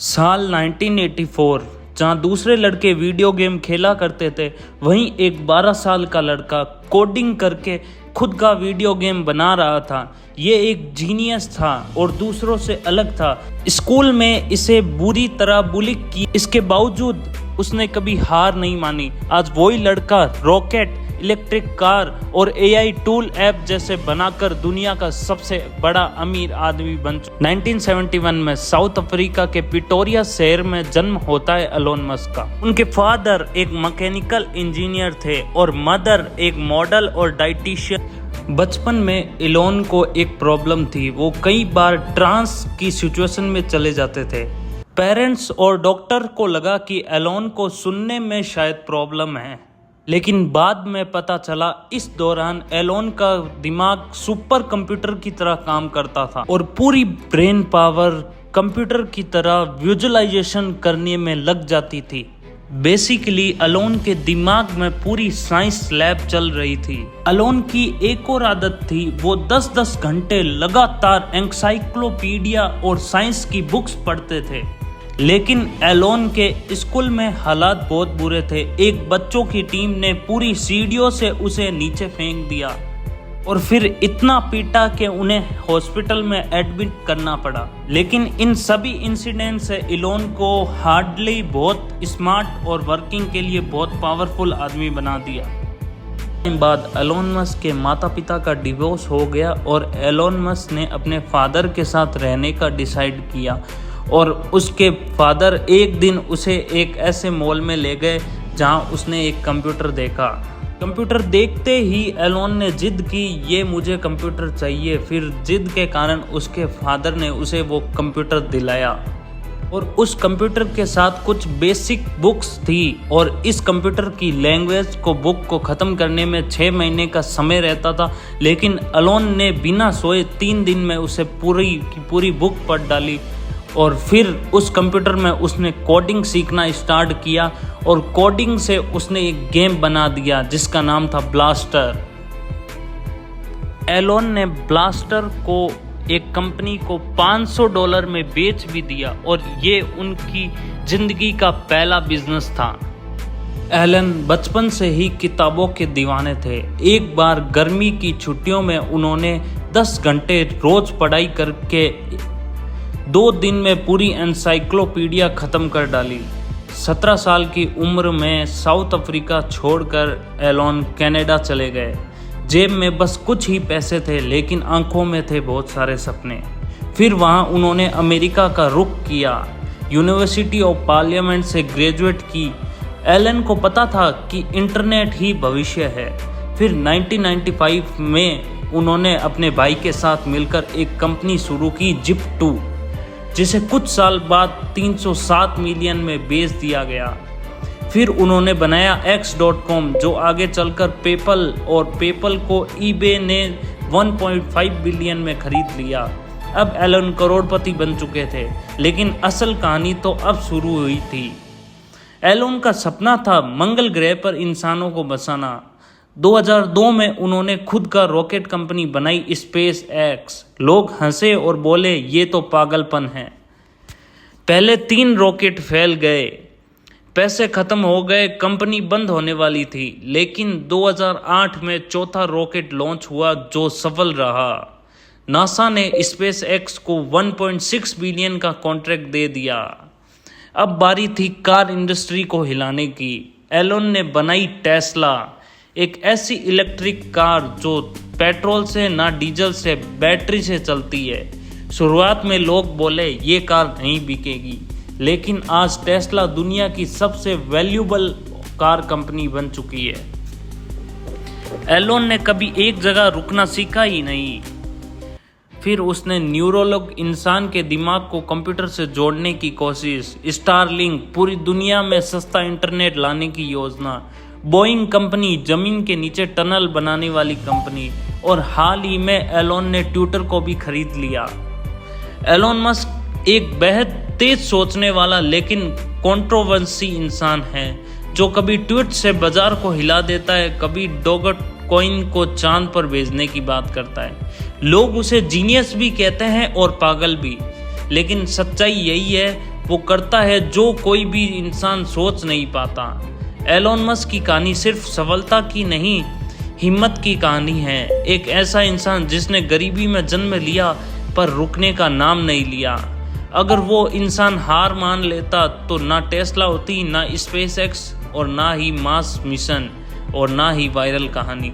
साल 1984 जहाँ दूसरे लड़के वीडियो गेम खेला करते थे, वहीं एक 12 साल का लड़का कोडिंग करके खुद का वीडियो गेम बना रहा था। ये एक जीनियस था और दूसरों से अलग था। स्कूल में इसे बुरी तरह बुली की, इसके बावजूद उसने कभी हार नहीं मानी। आज वही लड़का रॉकेट, इलेक्ट्रिक कार और एआई टूल ऐप जैसे बनाकर दुनिया का सबसे बड़ा अमीर आदमी बन चुका। 1971 में साउथ अफ्रीका के प्रिटोरिया शहर में जन्म होता है एलोन मस्क का। उनके फादर एक मैकेनिकल इंजीनियर थे और मदर एक मॉडल और डाइटिशियन। बचपन में एलोन को एक प्रॉब्लम थी, वो कई बार ट्रांस की सिचुएशन में चले जाते थे। पेरेंट्स और डॉक्टर को लगा कि एलोन को सुनने में शायद प्रॉब्लम है, लेकिन बाद में पता चला इस दौरान एलोन का दिमाग सुपर कंप्यूटर की तरह काम करता था और पूरी ब्रेन पावर कंप्यूटर की तरह विजुअलाइजेशन करने में लग जाती थी। बेसिकली एलोन के दिमाग में पूरी साइंस लैब चल रही थी। एलोन की एक और आदत थी, वो 10-10 घंटे लगातार एनसाइक्लोपीडिया और साइंस की बुक्स पढ़ते थे। लेकिन एलोन के स्कूल में हालात बहुत बुरे थे। एक बच्चों की टीम ने पूरी सीढ़ियों से उसे नीचे फेंक दिया और फिर इतना पीटा कि उन्हें हॉस्पिटल में एडमिट करना पड़ा। लेकिन इन सभी इंसिडेंट से एलोन को हार्डली बहुत स्मार्ट और वर्किंग के लिए बहुत पावरफुल आदमी बना दिया। बाद एलोन मस्क के माता पिता का डिवोर्स हो गया और एलोन मस्क ने अपने फादर के साथ रहने का डिसाइड किया और उसके फादर एक दिन उसे एक ऐसे मॉल में ले गए जहां उसने एक कंप्यूटर देखा। कंप्यूटर देखते ही एलोन ने जिद की, ये मुझे कंप्यूटर चाहिए। फिर जिद के कारण उसके फादर ने उसे वो कंप्यूटर दिलाया और उस कंप्यूटर के साथ कुछ बेसिक बुक्स थी और इस कंप्यूटर की लैंग्वेज को बुक को ख़त्म करने में 6 महीने का समय रहता था। लेकिन एलोन ने बिना सोए 3 दिन में उसे पूरी की पूरी बुक पढ़ डाली और फिर उस कंप्यूटर में उसने कोडिंग सीखना स्टार्ट किया और कोडिंग से उसने एक गेम बना दिया जिसका नाम था ब्लास्टर। एलोन ने ब्लास्टर को एक कंपनी को $500 में बेच भी दिया और ये उनकी जिंदगी का पहला बिजनेस था। एलन बचपन से ही किताबों के दीवाने थे। एक बार गर्मी की छुट्टियों में उन्होंने 10 घंटे रोज पढ़ाई करके 2 दिन में पूरी एनसाइक्लोपीडिया ख़त्म कर डाली। 17 साल की उम्र में साउथ अफ्रीका छोड़कर एलोन कनाडा चले गए। जेब में बस कुछ ही पैसे थे, लेकिन आंखों में थे बहुत सारे सपने। फिर वहां उन्होंने अमेरिका का रुख किया। यूनिवर्सिटी ऑफ पार्लियामेंट से ग्रेजुएट की। एलन को पता था कि इंटरनेट ही भविष्य है। फिर 1995 में उन्होंने अपने भाई के साथ मिलकर एक कंपनी शुरू की, Zip2, जिसे कुछ साल बाद 307 मिलियन में बेच दिया गया। फिर उन्होंने बनाया X.com, जो आगे चलकर पेपल, और पेपल को eBay ने 1.5 बिलियन में खरीद लिया। अब एलन करोड़पति बन चुके थे, लेकिन असल कहानी तो अब शुरू हुई थी। एलन का सपना था मंगल ग्रह पर इंसानों को बसाना। 2002 में उन्होंने खुद का रॉकेट कंपनी बनाई, स्पेस एक्स। लोग हंसे और बोले ये तो पागलपन है। पहले 3 रॉकेट फेल गए, पैसे खत्म हो गए, कंपनी बंद होने वाली थी। लेकिन 2008 में चौथा रॉकेट लॉन्च हुआ जो सफल रहा। नासा ने स्पेस एक्स को 1.6 बिलियन का कॉन्ट्रैक्ट दे दिया। अब बारी थी कार इंडस्ट्री को हिलाने की। एलोन ने बनाई टेस्ला, एक ऐसी इलेक्ट्रिक कार जो पेट्रोल से ना डीजल से बैटरी से चलती है। शुरुआत में लोग बोले ये कार नहीं बिकेगी, लेकिन आज टेस्ला दुनिया की सबसे वैल्यूबल कार कंपनी बन चुकी है। एलोन ने कभी एक जगह रुकना सीखा ही नहीं। फिर उसने न्यूरोलॉग, इंसान के दिमाग को कंप्यूटर से जोड़ने की कोशिश, स्टारलिंक, पूरी दुनिया में सस्ता इंटरनेट लाने की योजना, बोइंग कंपनी, जमीन के नीचे टनल बनाने वाली कंपनी, और हाल ही में एलोन ने ट्विटर को भी खरीद लिया। एलोन मस्क एक बेहद तेज सोचने वाला लेकिन कंट्रोवर्सी इंसान है, जो कभी ट्वीट से बाजार को हिला देता है, कभी डॉगट कॉइन को चांद पर भेजने की बात करता है। लोग उसे जीनियस भी कहते हैं और पागल भी, लेकिन सच्चाई यही है वो करता है जो कोई भी इंसान सोच नहीं पाता। एलोन मस्क की कहानी सिर्फ सफलता की नहीं, हिम्मत की कहानी है। एक ऐसा इंसान जिसने गरीबी में जन्म लिया पर रुकने का नाम नहीं लिया। अगर वो इंसान हार मान लेता तो ना टेस्ला होती, ना स्पेस एक्स, और ना ही मार्स मिशन, और ना ही वायरल कहानी।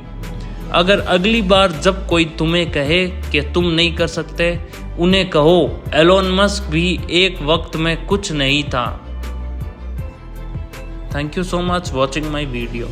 अगर अगली बार जब कोई तुम्हें कहे कि तुम नहीं कर सकते, उन्हें कहो एलोन मस्क भी एक वक्त में कुछ नहीं था। Thank you so much watching my video.